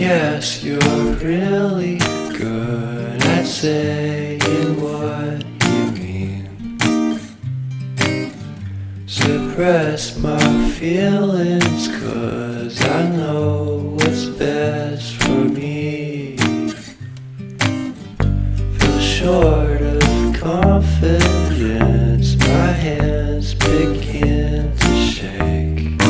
guess you're really good at saying what you mean. Suppress my feelings 'cause I know what's best for me. Feel short of confidence, my hands begin to shake.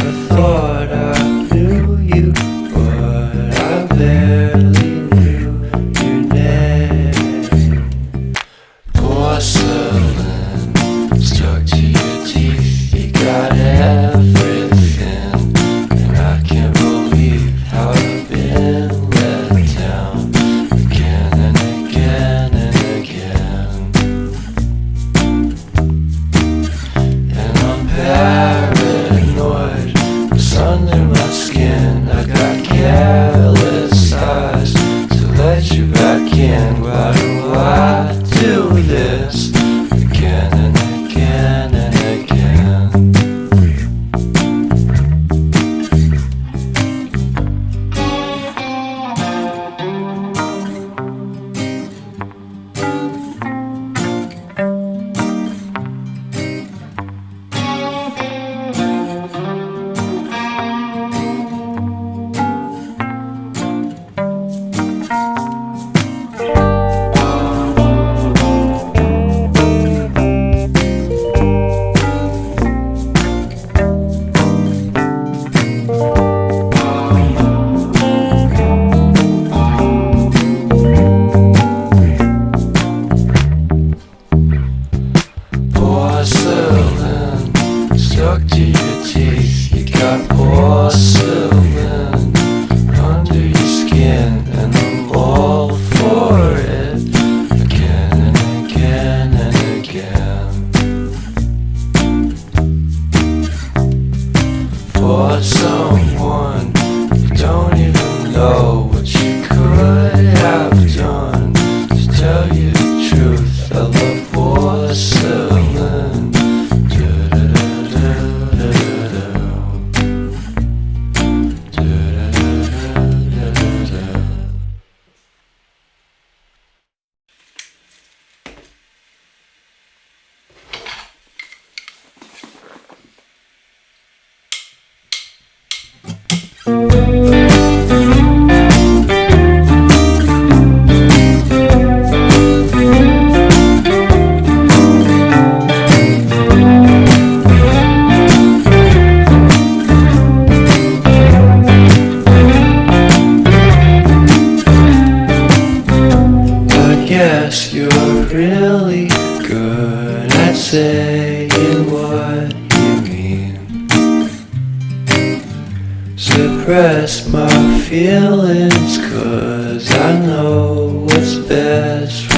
I thought I knew you, but I barely knew your name. Porcelain stuck to your teeth, you got everything, and I can't believe how I've been let down again and again and again. And I'm paranoid, it's under my skin. I got careless eyes to let you back in. Why do I do this again and again and again? Porcelain stuck to your teeth, you got porcelain under your skin, and I'm all for it again and again and again. For someone you don't even know what you could have done. To tell you the truth, I love porcelain. Guess you're really good at saying what you mean. Suppress my feelings 'cause I know what's best